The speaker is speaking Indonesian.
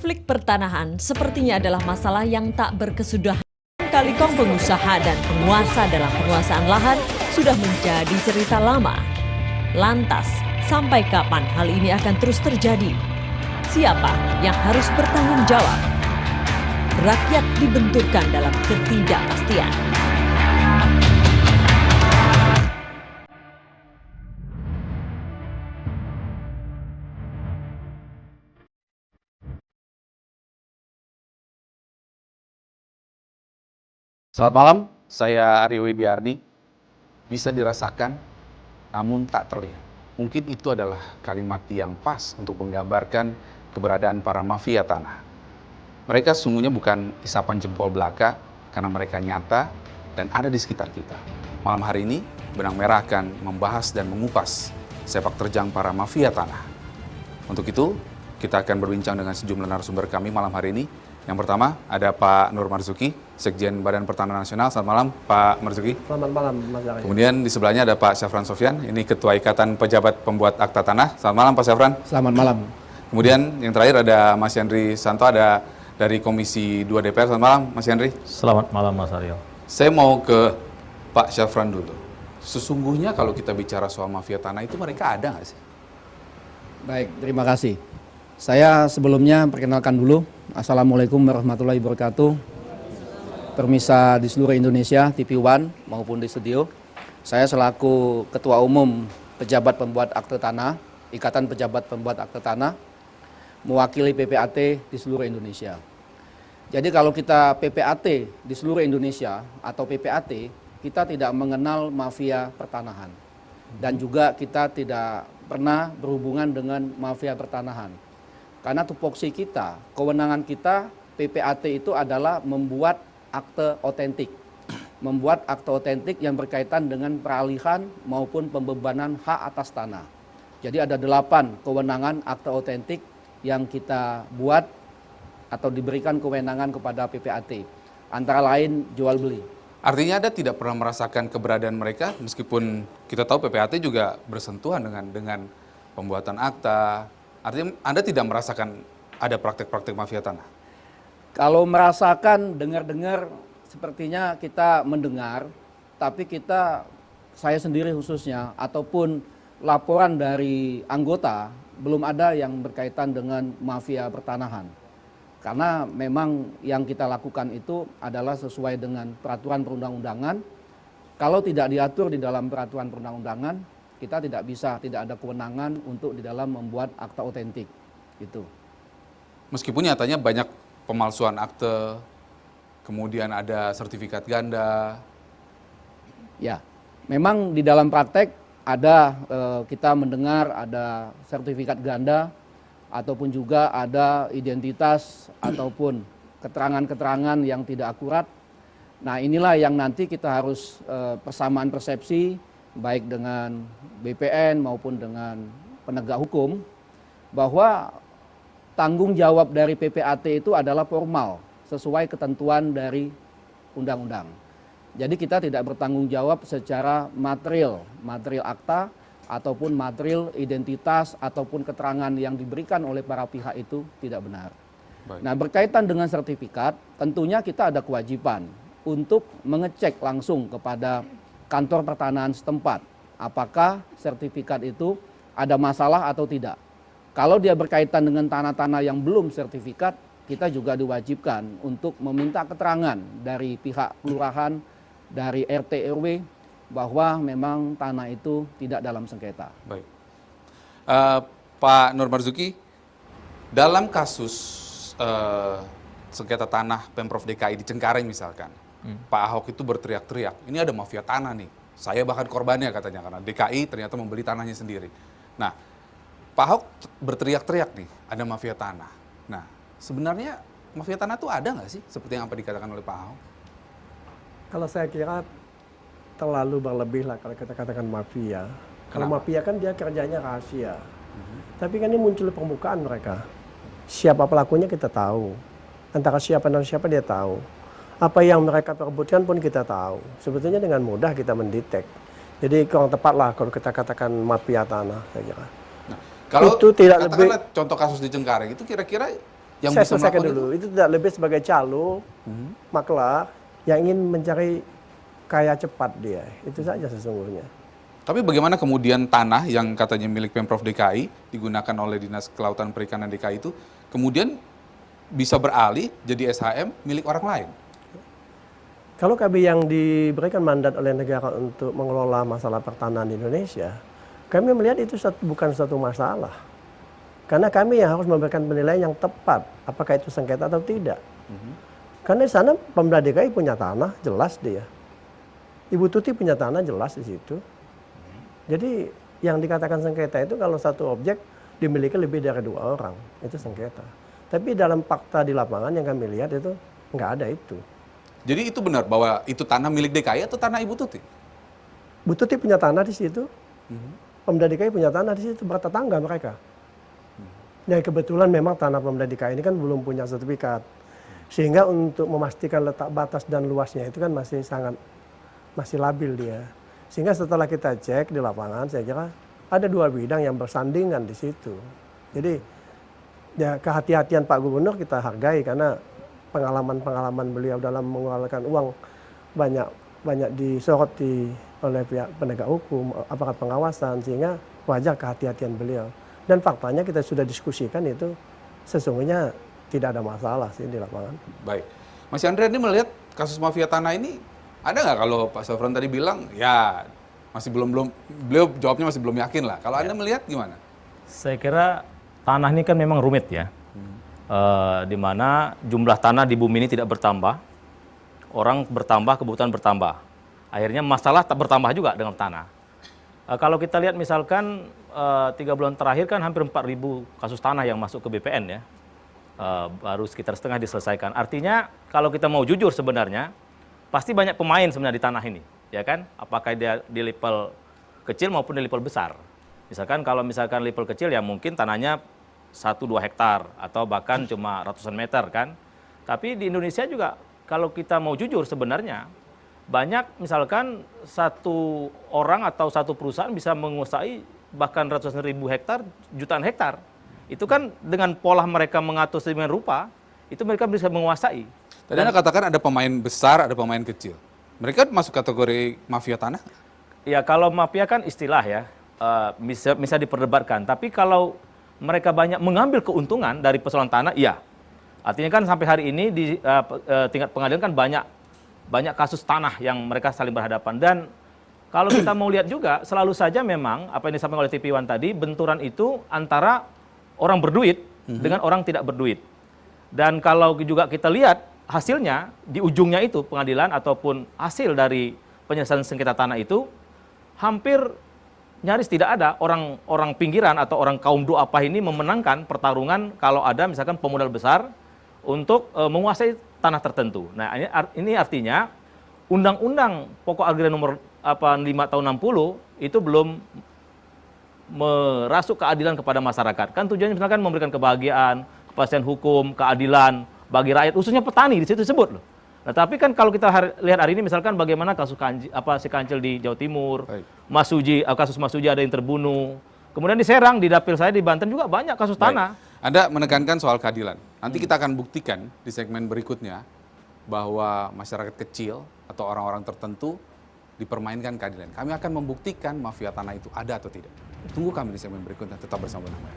Konflik pertanahan sepertinya adalah masalah yang tak berkesudahan. Kalikong pengusaha dan penguasa dalam penguasaan lahan sudah menjadi cerita lama. Lantas, sampai kapan hal ini akan terus terjadi? Siapa yang harus bertanggung jawab? Rakyat dibenturkan dalam ketidakpastian. Selamat malam, saya Aryo Widiardi. Bisa dirasakan, namun tak terlihat. Mungkin itu adalah kalimat yang pas untuk menggambarkan keberadaan para mafia tanah. Mereka sesungguhnya bukan isapan jempol belaka, karena mereka nyata dan ada di sekitar kita. Malam hari ini, Benang Merah akan membahas dan mengupas sepak terjang para mafia tanah. Untuk itu, kita akan berbincang dengan sejumlah narasumber kami malam hari ini. Yang pertama, ada Pak Nur Marzuki, Sekjen Badan Pertanahan Nasional. Selamat malam, Pak Marzuki. Selamat malam, Mas Aryo. Kemudian di sebelahnya ada Pak Syafran Sofyan, ini Ketua Ikatan Pejabat Pembuat Akta Tanah. Selamat malam, Pak Syafran. Selamat malam. Kemudian yang terakhir ada Mas Yandri Santo, ada dari Komisi 2 DPR. Selamat malam, Mas Yandri. Selamat malam, Mas Aryo. Saya mau ke Pak Syafran dulu. Sesungguhnya kalau kita bicara soal mafia tanah itu mereka ada nggak sih? Baik, terima kasih. Saya sebelumnya perkenalkan dulu. Assalamualaikum warahmatullahi wabarakatuh. Permisa di seluruh Indonesia, TV One maupun di studio. Saya selaku Ketua Umum Pejabat Pembuat Akte Tanah, Ikatan Pejabat Pembuat Akte Tanah, mewakili PPAT di seluruh Indonesia. Jadi kalau kita PPAT di seluruh Indonesia atau PPAT, kita tidak mengenal mafia pertanahan. Dan juga kita tidak pernah berhubungan dengan mafia pertanahan. Karena tupoksi kita, kewenangan kita, PPAT itu adalah membuat akte otentik. Membuat akte otentik yang berkaitan dengan peralihan maupun pembebanan hak atas tanah. Jadi ada 8 kewenangan akte otentik yang kita buat atau diberikan kewenangan kepada PPAT. Antara lain jual beli. Artinya Anda tidak pernah merasakan keberadaan mereka, meskipun kita tahu PPAT juga bersentuhan dengan pembuatan akta. Artinya Anda tidak merasakan ada praktek-praktek mafia tanah? Kalau merasakan, dengar-dengar, sepertinya kita mendengar, tapi saya sendiri khususnya, ataupun laporan dari anggota, belum ada yang berkaitan dengan mafia pertanahan. Karena memang yang kita lakukan itu adalah sesuai dengan peraturan perundang-undangan. Kalau tidak diatur di dalam peraturan perundang-undangan, kita tidak ada kewenangan untuk di dalam membuat akta otentik. Gitu. Meskipun nyatanya banyak pemalsuan akte, kemudian ada sertifikat ganda. Ya, memang di dalam praktek ada kita mendengar ada sertifikat ganda, ataupun juga ada identitas ataupun keterangan-keterangan yang tidak akurat. Nah, inilah yang nanti kita harus persamaan persepsi baik dengan BPN maupun dengan penegak hukum, bahwa tanggung jawab dari PPAT itu adalah formal sesuai ketentuan dari undang-undang. Jadi kita tidak bertanggung jawab secara material akta ataupun material identitas ataupun keterangan yang diberikan oleh para pihak itu tidak benar. Baik. Nah, berkaitan dengan sertifikat, tentunya kita ada kewajiban untuk mengecek langsung kepada kantor pertanahan setempat apakah sertifikat itu ada masalah atau tidak. Kalau dia berkaitan dengan tanah-tanah yang belum sertifikat, kita juga diwajibkan untuk meminta keterangan dari pihak kelurahan, dari RT RW, bahwa memang tanah itu tidak dalam sengketa. Baik. Pak Nur Marzuki, dalam kasus sengketa tanah Pemprov DKI di Cengkareng misalkan, Pak Ahok itu berteriak-teriak, ini ada mafia tanah nih. Saya bahkan korbannya katanya, karena DKI ternyata membeli tanahnya sendiri. Nah, Pak Ahok berteriak-teriak nih, ada mafia tanah. Nah, sebenarnya mafia tanah itu ada nggak sih, seperti yang apa dikatakan oleh Pak Ahok? Kalau saya kira terlalu berlebih lah kalau kita katakan mafia. Kalau Kenapa? mafia kan dia kerjanya rahasia. Tapi kan ini muncul di permukaan mereka. Siapa pelakunya kita tahu. Antara siapa dan siapa dia tahu. Apa yang mereka perebutkan pun kita tahu. Sebetulnya dengan mudah kita mendetek. Jadi kurang tepat lah kalau kita katakan mafia tanah, saya kira. Nah, kalau itu tidak katakanlah lebih contoh kasus di Cengkareng itu kira-kira yang Saya bisa selesaikan melakukan dulu. Itu tidak lebih sebagai calo, maklar yang ingin mencari kaya cepat dia. Itu saja sesungguhnya. Tapi bagaimana kemudian tanah yang katanya milik Pemprov DKI digunakan oleh Dinas Kelautan Perikanan DKI itu kemudian bisa beralih jadi SHM milik orang lain? Kalau kami yang diberikan mandat oleh negara untuk mengelola masalah pertanahan di Indonesia, kami melihat itu bukan satu masalah. Karena kami yang harus memberikan penilaian yang tepat, apakah itu sengketa atau tidak. Karena di sana Pemda DKI punya tanah, jelas dia. Ibu Tuti punya tanah, jelas di situ. Jadi yang dikatakan sengketa itu kalau satu objek dimiliki lebih dari 2 orang, itu sengketa. Tapi dalam fakta di lapangan yang kami lihat itu nggak ada itu. Jadi itu benar bahwa itu tanah milik DKI atau tanah Ibu Tuti? Ibu Tuti punya tanah di situ, Pemda DKI punya tanah di situ, bertetangga mereka. Dan kebetulan memang tanah Pemda DKI ini kan belum punya sertifikat. Sehingga untuk memastikan letak batas dan luasnya itu kan masih labil dia. Sehingga setelah kita cek di lapangan, saya kira ada 2 bidang yang bersandingan di situ. Jadi ya kehati-hatian Pak Gubernur kita hargai karena pengalaman-pengalaman beliau dalam mengeluarkan uang banyak disoroti oleh pihak penegak hukum, aparat pengawasan, sehingga wajar kehati-hatian beliau. Dan faktanya kita sudah diskusikan itu sesungguhnya tidak ada masalah sih di lapangan. Baik. Mas Yandri ini melihat kasus mafia tanah ini ada nggak kalau Pak Sofron tadi bilang ya masih belum beliau jawabnya masih belum yakin lah. Kalau Anda melihat gimana? Saya kira tanah ini kan memang rumit ya. Di mana jumlah tanah di bumi ini tidak bertambah. Orang bertambah, kebutuhan bertambah. Akhirnya masalah tak bertambah juga dengan tanah. Kalau kita lihat misalkan 3 bulan terakhir kan hampir 4.000 kasus tanah yang masuk ke BPN ya. Baru sekitar setengah diselesaikan. Artinya kalau kita mau jujur sebenarnya, pasti banyak pemain sebenarnya di tanah ini. Ya kan? Apakah dia di level kecil maupun di level besar. Misalkan kalau misalkan level kecil ya mungkin tanahnya 1-2 hektar atau bahkan cuma ratusan meter kan. Tapi di Indonesia juga kalau kita mau jujur sebenarnya, banyak misalkan satu orang atau satu perusahaan bisa menguasai bahkan ratusan ribu hektar, jutaan hektar. Itu kan dengan pola mereka mengatur sedemikian rupa, itu mereka bisa menguasai. Tadi Anda katakan ada pemain besar, ada pemain kecil. Mereka masuk kategori mafia tanah? Ya kalau mafia kan istilah ya, bisa diperdebatkan. Tapi kalau mereka banyak mengambil keuntungan dari persoalan tanah, iya. Artinya kan sampai hari ini di tingkat pengadilan kan banyak kasus tanah yang mereka saling berhadapan. Dan kalau kita mau lihat juga, selalu saja memang apa yang disampaikan oleh TV1 tadi, benturan itu antara orang berduit dengan orang tidak berduit. Dan kalau juga kita lihat hasilnya, di ujungnya itu pengadilan ataupun hasil dari penyelesaian sengketa tanah itu, hampir nyaris tidak ada orang pinggiran atau orang kaum du'afah ini memenangkan pertarungan kalau ada misalkan pemodal besar untuk menguasai tanah tertentu. Nah ini artinya Undang-Undang Pokok Agraria nomor 5 tahun 60 itu belum merasuk keadilan kepada masyarakat. Kan tujuannya misalkan memberikan kebahagiaan, kepastian hukum, keadilan bagi rakyat, khususnya petani di situ disebut loh. Nah, tapi kan kalau kita lihat hari ini misalkan bagaimana kasus si Kancil di Jawa Timur, Mas Suji, kasus Mas Suji ada yang terbunuh. Kemudian di Serang, di dapil saya di Banten juga banyak kasus tanah. Anda menekankan soal keadilan. Nanti kita akan buktikan di segmen berikutnya bahwa masyarakat kecil atau orang-orang tertentu dipermainkan keadilan. Kami akan membuktikan mafia tanah itu ada atau tidak. Tunggu kami di segmen berikutnya, tetap bersama kami.